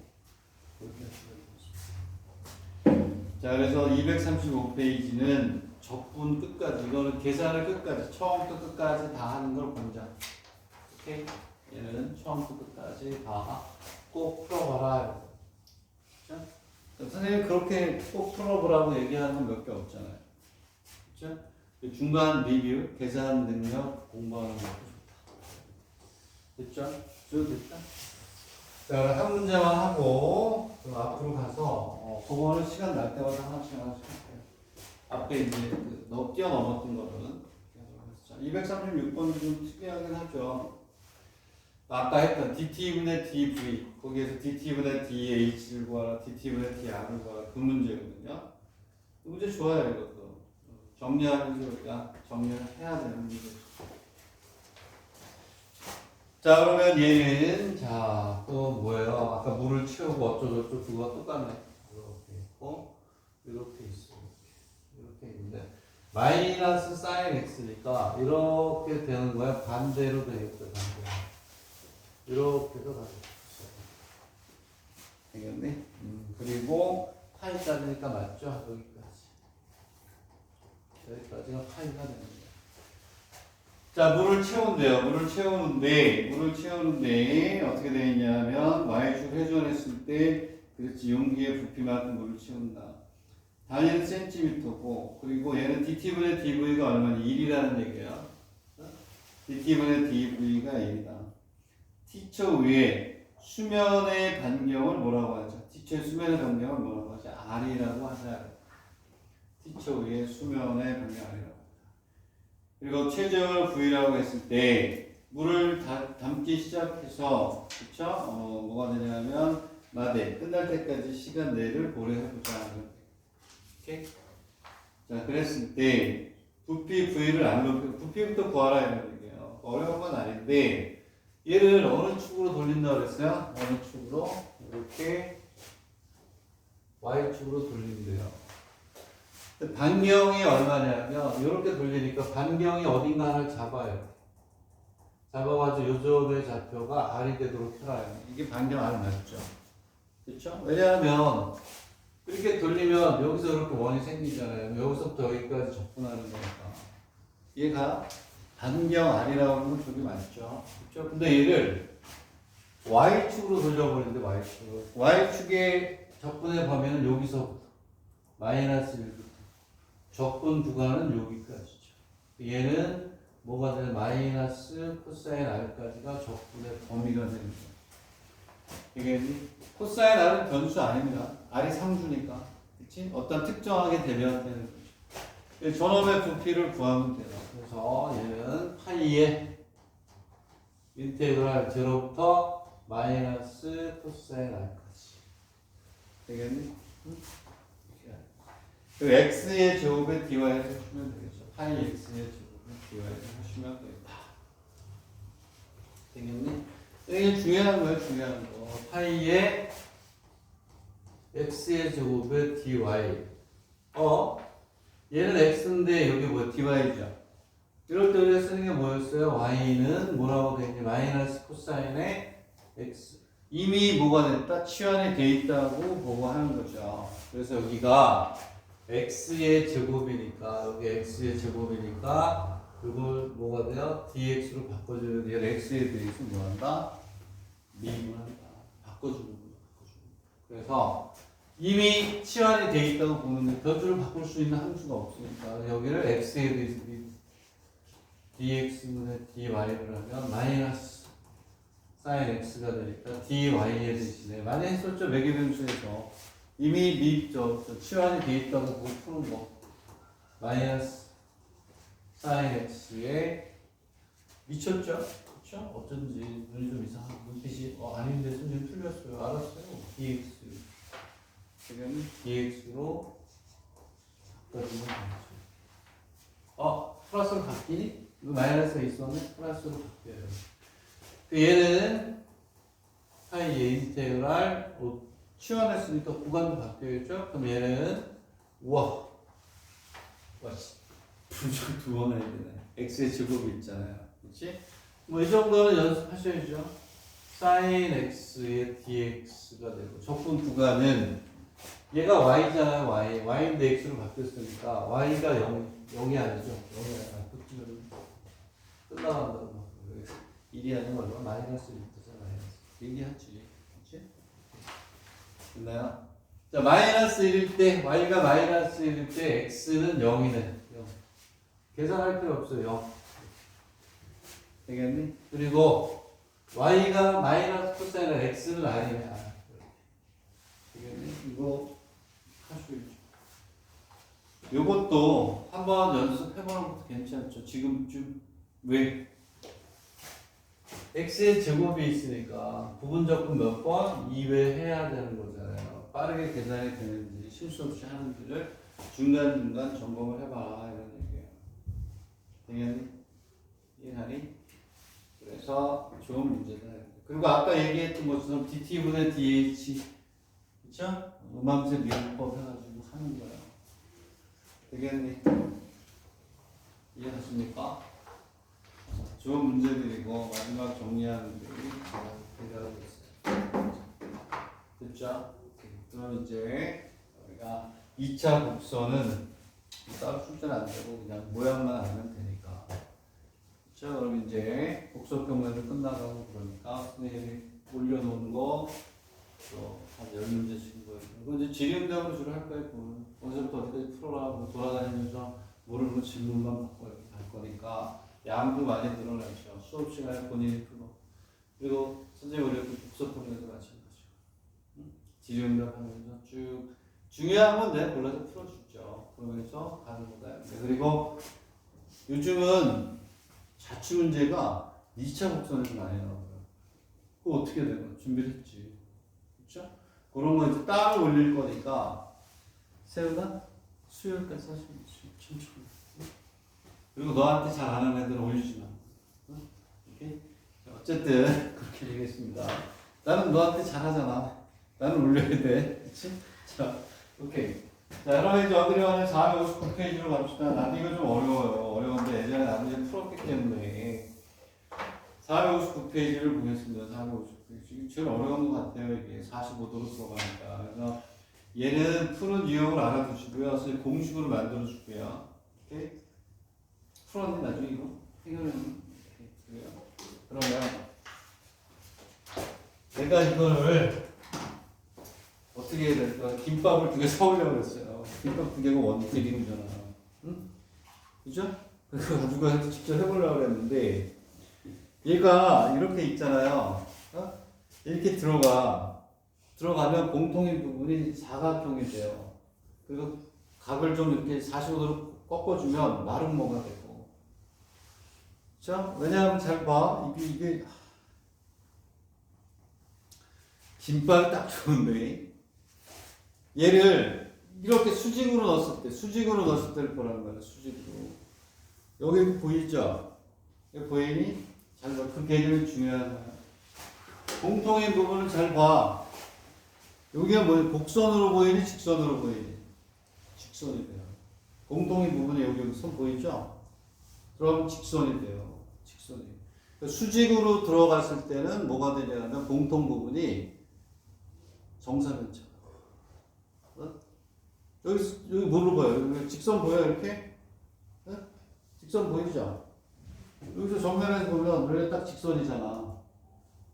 그렇게 하시면 되겠습니다. 자, 그래서 235페이지는 적분 끝까지 이거는 계산을 끝까지 처음부터 끝까지 다 하는 걸 권장. 오케이? 얘는 처음부터 끝까지 다 꼭 풀어봐라. 그렇죠? 선생님 그렇게 꼭 풀어보라고 얘기하는 건 몇 개 없잖아요. 그렇죠? 중간 리뷰, 계산 능력 공부하는 것도 좋다. 됐죠? 됐다? 자, 한 문제만 하고 그럼 앞으로 가서 그거는 시간 날 때마다 하나씩 할게요. 앞에 이제 뛰어넘었던 거는 236번도 좀 특이하긴 하죠. 아까 했던 dt분의 dv 거기에서 dt분의 dh를 구하라 dt분의 dr을 구하라 그 문제거든요. 그 문제 좋아요. 이것도 정리하면서 우리가 정리를 해야 되는 문제죠. 자, 그러면 얘는 또 뭐예요? 아까 물을 채우고 어쩌고저쩌고 그거와 똑같네. 이렇게 있고 이렇게 있어. 이렇게 있는데 마이너스 사인 x니까 이렇게 되는 거야. 반대로 되겠죠. 반대로. 이렇게 해서 되겠네. 그리고 파이 자르니까 맞죠? 여기까지가 파이가 되는 거예요. 자, 물을 채우는데 어떻게 되어 있냐면 y축 회전했을 때 그렇지 용기의 부피만큼 물을 채운다. 단위는 센티미터고 그리고 얘는 dt분의 dv가 얼마니? 1이라는 얘기야. DT분의 DV가 1이다. 티처 위에 수면의 반경을 뭐라고 하죠? 티처의 수면의 반경을 뭐라고 하죠? R이라고 하자. 티처 위에 수면의 반경 R이라고. 그리고 최저를 V라고 했을 때 물을 담기 시작해서 그쵸? 뭐가 되냐면 마대 끝날 때까지 시간 내를 고려해보자. 오케이? 자 그랬을 때 부피 V를 안 높여 부피부터 구하라 이런 얘기예요. 어려운 건 아닌데 얘를 어느 축으로 돌린다 그랬어요? 어느 축으로? 이렇게 Y축으로 돌린대요. 반경이 얼마냐면 이렇게 돌리니까 반경이 어딘가 하나를 잡아요. 잡아가지고 요점의 좌표가 R이 되도록 해놔요. 이게 반경 R 맞죠? 그렇죠? 왜냐하면 이렇게 돌리면 여기서 이렇게 원이 생기잖아요. 여기서부터 여기까지 접근하는 거니까. 얘가 반경 R이라고 하는 건 저기 맞죠? 그렇죠? 근데 얘를 Y축으로 돌려버리는데 Y축으로. Y축의 접근의 범위는 여기서부터 마이너스 1부터 접근 구간은 여기까지죠. 얘는 뭐가 되는 마이너스 코사인 R까지가 접근의 범위가 되는 거예요. 이게 코사인 R은 변수 아닙니다. R이 상수니까. 그치? 어떤 특정하게 대변되는 거죠. 저놈의 부피를 구하면 돼요. 그래서 얘는 파이의 인테그랄 0부터 마이너스 코사인 R까지. 되겠니? 그 x의 제곱에 dy를 해주면 되겠죠. 파이 x의 제곱에 dy를 해주면 되겠다. 되겠니? 이게 중요한 거예요, 중요한 거. 파이의 x의 제곱에 dy. 얘는 x인데 여기 뭐 dy죠. 이럴 때 우리가 쓰는 게 뭐였어요? y는 뭐라고 되어 있니? 마이너스 코사인의 x. 이미 뭐가 됐다? 치환이 돼 있다고 보고 하는 거죠. 그래서 여기가 x의 제곱이니까 여기 x의 제곱이니까 그걸 뭐가 돼요? dx로 바꿔주면 돼요. x에 대해서 뭐한다? 미분한다. 바꿔주는 거죠. 그래서 이미 치환이 돼 있다고 보는데 변수를 바꿀 수 있는 함수가 없으니까 여기를 x에 대해서 dx분의 dy를 하면 마이너스 sin x가 되니까 dy에 대신에 많이 했었죠. 매개변수에서 이미 치환이 돼 있다고 보고 푸는 거 마이너스 sin x에 미쳤죠? 그렇죠? 어쩐지 눈이 좀 이상하고 눈빛이 아닌데 선생님 틀렸어요. 알았어요. dx 지금 dx로 바꿔주면 되죠. 플러스로 바뀌니? 이거 마이너스가 있었네? 플러스로 바뀌어요. 얘는 파이의 인테그랄 치환했으니까 구간도 바뀌어야죠. 그럼 얘는 우와 분수 두 번 해야 되네. x의 제곱이 있잖아요. 그렇지? 뭐 이 정도는 연습하셔야죠. sin x의 dx가 되고 접근 구간은 얘가 y잖아요. y인데 x로 바뀌었으니까 y가 0이 아니죠. 0이 아니라 끝나간다고. 1이 아니면 얼마? 마이너스 1이잖아요. 얘기하지. 그치? 됐나요? 자, 마이너스 1일 때, y가 마이너스 1일 때, x는 0이네. 0. 계산할 필요 없어요. 0. 되겠니? 그리고 y가 마이너스 코사인 x는 아니네. 되겠니? 이거 하셔야죠. 요것도 한번 연습해보는 것도 괜찮죠. 지금쯤 왜? x의 제곱이 있으니까 부분적분 몇 번? 2회 해야 되는 거잖아요. 빠르게 계산이 되는지 실수 없이 하는지를 중간중간 점검을 해봐라 이런 얘기예요. 당연히 이해하니? 그래서 좋은 문제다. 그리고 아까 얘기했던 것처럼 dt분의 dh 그쵸? 음함수 미분법 해가지고 하는 거야. 되겠니? 이해하십니까? 좋은 문제들이고 마지막 정리하는 게 대답하고 있어요. 됐죠? 그럼 이제 우리가 2차 곡선은 따로 출제는 안 되고 그냥 모양만 알면 되니까. 자, 그럼 이제 곡선 경우에는 끝나가고 그러니까 선생님이 올려놓은 거 또 한 10문제씩 보여주고 이건 이제 질의응답으로 주로 할 거예요. 어디서부터 어디까지 풀어라 돌아다니면서 모르는 질문만 받고 이렇게 갈 거니까 양도 많이 늘어나죠. 수업 시간에 본인이 풀어. 그리고 선생님 우리 독서 풀면서 마찬가지고. 질의응답 하면서 쭉 중요한 건 내가 골라서 풀어주죠. 그러면서 가는 거다. 그리고 요즘은 자취 문제가 2차 곡선에서 많이 나오더라고요. 그거 어떻게 되나? 준비를 했지. 그렇죠? 그런 거 이제 따로 올릴 거니까 세우나 수요일까지 하시면 천천히. 그리고 너한테 잘 아는 애들은 올리지 마. 오케이? 어쨌든 그렇게 얘기했습니다. 나는 너한테 잘하잖아. 나는 올려야 돼. 그치? 자, 오케이. 자, 여러분 이제 어드리와는 459페이지로 갑시다. 나도 이거 좀 어려워요. 어려운데 예전에 나도 이제 풀었기 때문에 459페이지를 보겠습니다. 459페이지. 제일 어려운 것 같아요. 이게 45도로 들어가니까. 그래서 얘는 푸는 유형을 알아두시고요. 그래서 공식으로 만들어 줄게요. 오케이? 풀었는데 나중에 이거 해결은 그래요. 그러면 내가 이거를 어떻게 해야 될까? 김밥을 2개 사오려고 그랬어요. 김밥 2개가 원택이잖아. 응? 그죠? 그래서 가지고 직접 해보려고 그랬는데 얘가 이렇게 있잖아요. 어? 이렇게 들어가면 공통인 부분이 사각형이 돼요. 그리고 각을 좀 이렇게 45도로 꺾어주면 마름모가 되고. 그렇죠? 왜냐하면 잘 봐. 이게 김밥이 딱 좋은데 얘를 이렇게 수직으로 넣었을 때를 보라는 거예요. 수직으로. 여기 보이죠? 여기 보이니? 잘 봐. 그 개념이 중요하잖아요. 공통인 부분을 잘 봐. 여기가 뭐 곡선으로 보이니 직선으로 보이니? 직선이 돼요. 공통인 부분이 여기 선 보이죠? 그럼 직선이 돼요. 직선이. 그러니까 수직으로 들어갔을 때는 뭐가 되냐면 공통 부분이 정사면체가. 어? 여기 뭐로 보여요? 여기 직선 보여요? 이렇게? 어? 직선 보이죠? 여기서 정면에서 보면 원래 딱 직선이잖아.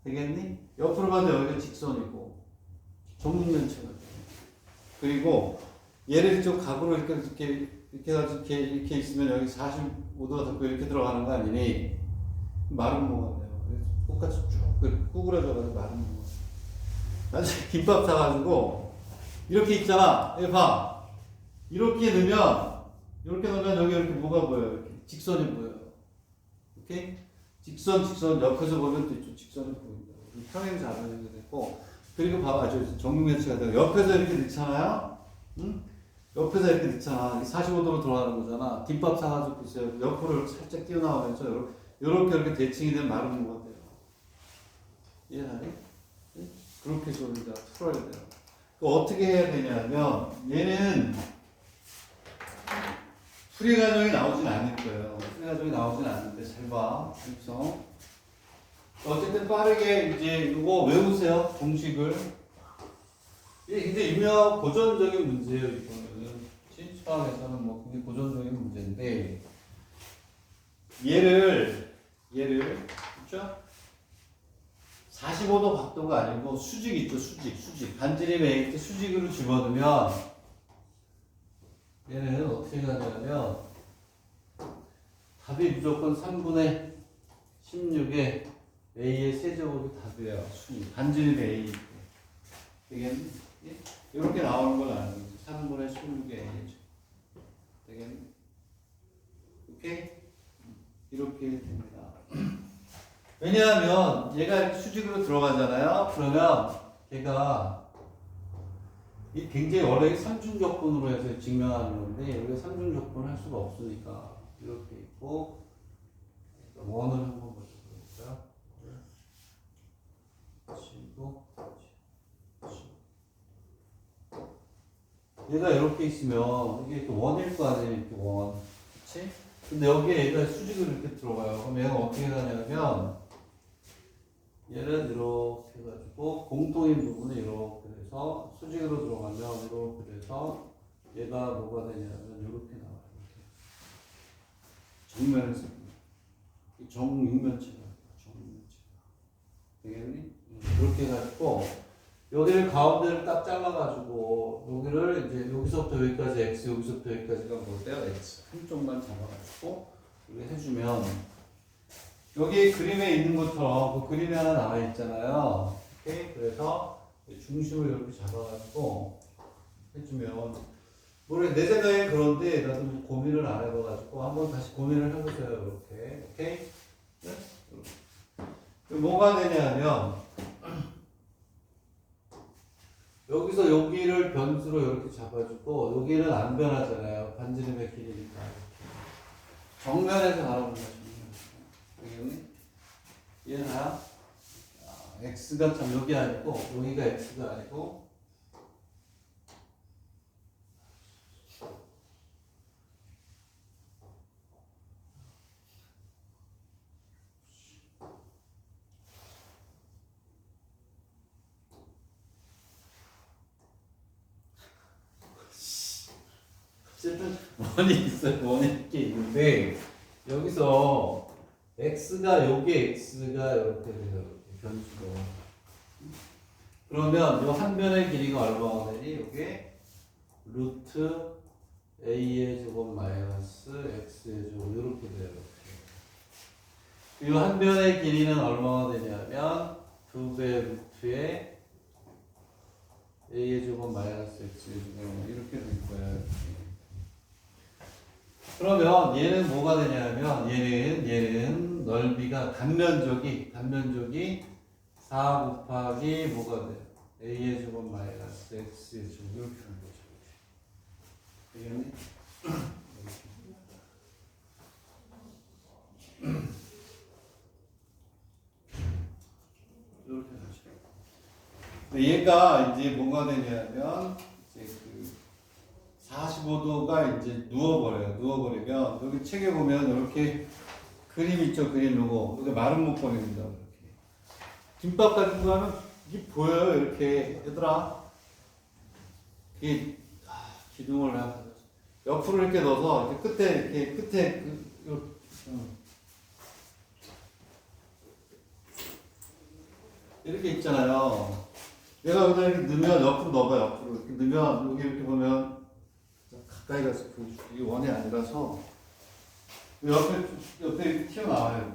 되겠니? 옆으로 봤는데 여기가 직선이고 정육면체가 돼. 그리고 얘를 좀 각으로 이렇게 있으면 여기 45도가 덮고 이렇게 들어가는 거 아니니? 마름모가 돼요. 똑같이 쭉 구부러져가지고 마름모가. 나중에 김밥 사가지고 이렇게 있잖아. 여기 봐. 이렇게 넣으면 여기 이렇게 뭐가 보여요? 이렇게 직선이 보여요. 오케이? 직선 옆에서 보면 또 이쪽 직선이 보인다. 평행 자변이 되고 그리고 봐봐. 정육면체가 되고 옆에서 이렇게 넣잖아요. 응? 옆에서 이렇게 넣잖아. 45도로 돌아가는 거잖아. 김밥 사가지고 보세요. 옆으로 살짝 띄어나오면서 이렇게 대칭이 된 마름모가 돼요. 이해하니? 그렇게 해서 우리가 풀어야 돼요. 어떻게 해야 되냐면 얘는 풀이 과정이 나오진 않을 거예요. 풀이 과정이 나오진 않는데 잘 봐. 그래서 어쨌든 빠르게 이제 이거 외우세요. 공식을. 이게 굉장히 유명하고 고전적인 문제예요. 이거는 수학에서는 뭐 굉장히 고전적인 문제인데 얘를 그렇죠? 45도 각도가 아니고 수직 있죠. 수직. 반지름에 이렇게 수직으로 집어넣으면 얘는 어떻게 가냐면 답이 무조건 3분의 16의 a의 세제곱이 답이에요. 반지름에 a. 되겠니? 이렇게 나오는 건 아는 거죠. 3분의 16의 a죠. 되겠니? 오케이? 이렇게 됩니다. 왜냐하면 얘가 이렇게 수직으로 들어가잖아요. 그러면 얘가 굉장히 원래 삼중적분으로 해서 증명하는 건데 여기가 삼중적분을 할 수가 없으니까 이렇게 있고 원을 한번 보자. 얘가 이렇게 있으면 이게 원일 거 아니에요. 이렇게 원. 그치? 근데 여기에 얘가 수직으로 이렇게 들어가요. 그럼 얘가 어떻게 가냐면 얘를 이렇게 해가지고 공통인 부분을 이렇게 해서 수직으로 들어가면 이렇게 돼서 얘가 뭐가 되냐면 이렇게 나와요. 이렇게. 정면에서 정육면체가 되겠니? 이렇게 해가지고 여기를 가운데를 딱 잘라가지고 여기를 이제 여기서부터 여기까지 x 여기서부터 여기까지가 뭐예요? x 한쪽만 잡아가지고 이렇게 해주면 여기 그림에 있는 것처럼 그 그림에 하나 나와 있잖아요. 오케이? 그래서 중심을 이렇게 잡아가지고 해주면 내 생각엔 그런데 나도 뭐 고민을 안 해봐가지고 한번 다시 고민을 해보세요. 이렇게. 오케이? 네? 이렇게. 뭐가 되냐면 여기서 여기를 변수로 이렇게 잡아주고 여기는 안 변하잖아요. 반지름의 길이니까. 정면에서 바라보는 거죠. 여기는 얘는 x가 참 여기 아니고 여기가 x가 아니고 어쨌든 원이 있어요. 원이 이렇게 있는데 여기서 x가 여기 x가 이렇게 돼요. 이렇게 변수로. 그러면 이 한 변의 길이가 얼마가 되니? 이게 루트 a의 제곱 마이너스 x의 제곱 이렇게 돼요. 이 한 변의 길이는 얼마가 되냐면 2배 루트의 a의 제곱 마이너스 x의 제곱 이렇게 될 거예요. 그러면 얘는 뭐가 되냐면 얘는 넓이가 단면적이 4 곱하기 뭐가 돼요? a의 제곱 마이너스 x의 제곱 이렇게 하는 거죠. 되겠니? 이렇게 하죠. 얘가 이제 뭐가 되냐면 이제 그 45도가 이제 누워버려요. 누워버리면 여기 책에 보면 이렇게 그림 있죠. 그림 요거 여기 마른 목걸이입니다. 이렇게 김밥 같은 거 하면 이게 보여요. 이렇게 얘들아 이게 기둥을 옆으로 이렇게 넣어서 이렇게 끝에 이렇게 있잖아요. 얘가 여기다 이렇게 넣으면 옆으로 넣어봐. 옆으로 이렇게 넣으면 여기 이렇게 보면 가까이 가서 이게 원이 아니라서 옆에 이렇게 튀어나와요.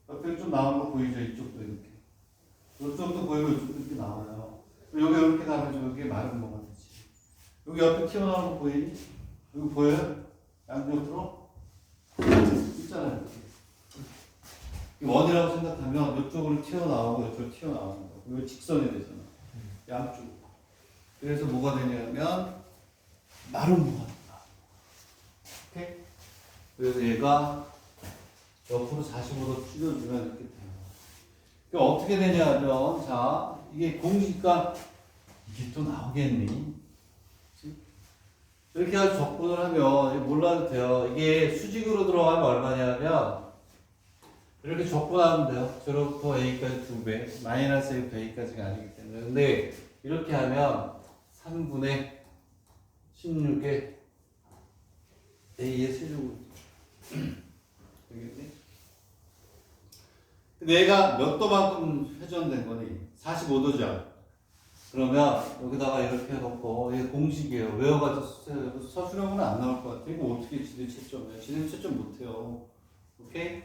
옆에 좀 나오는 거 보이죠? 이쪽도 이렇게. 이쪽도 보이고 이쪽도 이렇게 나와요. 여기 이렇게 나오면 여기 마른 거가 되지. 여기 옆에 튀어나오는 거 보이니? 여기 보여요? 양옆으로? 있잖아요. 이렇게. 원이라고 생각하면 이쪽으로 튀어나오고 이쪽으로 튀어나오는 거. 이거 직선이 되잖아. 양쪽. 그래서 뭐가 되냐면 마른 뭐가 된다. 오케이? 그래서 얘가 옆으로 45도 줄여주면 이렇게 돼요. 그러니까 어떻게 되냐면, 자, 이게 공식과 이게 또 나오겠니? 이렇게 해서 적분을 하면 몰라도 돼요. 이게 수직으로 들어가면 얼마냐면 이렇게 적분하면 돼요. 제로부터 a까지 2배, 마이너스 1부터 a까지가 아니기 때문에. 근데 이렇게 하면 3분의 16에 a의 세제곱 되겠니? 근데 얘가 몇 도만큼 회전된 거니? 45도죠. 그러면 여기다가 이렇게 해놓고 이게 공식이에요. 외워가지고 서술형은 안 나올 것 같아. 이거 어떻게 지름 채점해? 지름 채점 못해요. 오케이?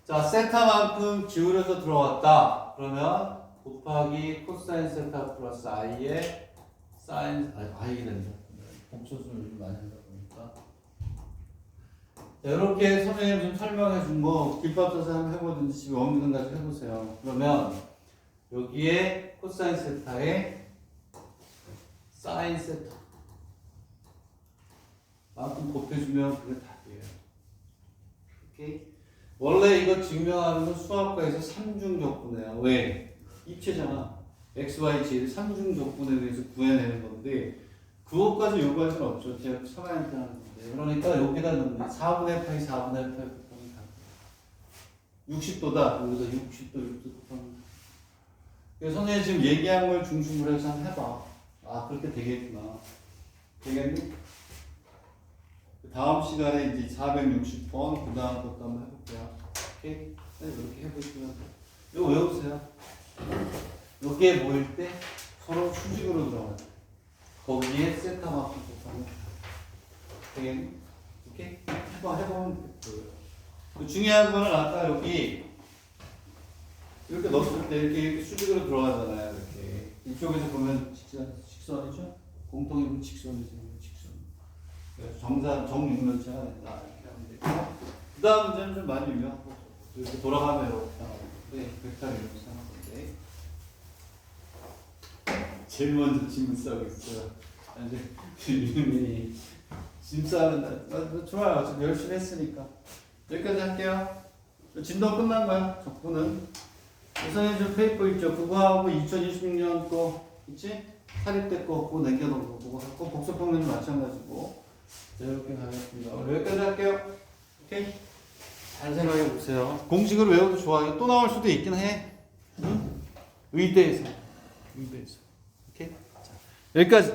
자, 세타만큼 기울여서 들어왔다. 그러면 곱하기 코사인 세타 플러스 i의 사인 i가 된다. 복소수를 많이 한다 보니까. 자, 이렇게 선생님 좀 설명해 준 거 김밥 짜서 한번 해보든지 집에 원기능 가지고 해보세요. 그러면 여기에 코사인 세타에 사인 세타 만큼 곱해주면 그게 답이에요. 오케이? 원래 이거 증명하는 건 수학과에서 삼중적분이에요. 왜? 입체잖아. x, y, z 3중적분에 대해서 구해내는 건데 그것까지 요구할 수는 없죠. 제가 처음에 하는 건데. 그러니까 여기다 넣는 4분의 파이 4분의 파이 곱하면 답. 60도다. 여기서 60도 곱하면. 그래서 선생님 지금 얘기한 걸 중심으로 해서 한번 해봐. 아, 그렇게 되겠구나. 되겠니? 다음 시간에 이제 460번, 그 다음 것도 한번 해볼게요. 오케이? 이렇게 해보시면 돼요. 이거 외우세요. 여기에 모일 때 서로 수직으로 들어가요. 거기에 세타만큼 곱하면 되겠니? 오케이? 해보면 돼요. 중요한 거는 아까 여기 이렇게 넣었을 때 이렇게 수직으로 들어가잖아요. 이렇게 이쪽에서 보면 직선이죠. 공통이면 직선이죠. 직선. 그래서 정육면체가 된다 이렇게 하면 되고. 그 다음 문제는 좀 많이 유명하고 이렇게 돌아가면 이렇게 나오는데 벡터를 이렇게 생각하는데 제일 먼저 짐을 싸고 있어요. 이제 유민이 짐 싸는 날 좋아요. 지금 열심히 했으니까 여기까지 할게요. 진도 끝난 거야. 적분은 우선 저 페이퍼 있죠. 그거하고 2026년 거 있지? 사립대 거 그거 남겨놓은 거 그거 갖고 복수평면도 마찬가지고. 자, 이렇게 가겠습니다. 여기까지 할게요. 오케이? 잘 생각해 보세요. 공식을 외워도 좋아요. 또 나올 수도 있긴 해. 응? 의대에서. 오케이? 자, 여기까지.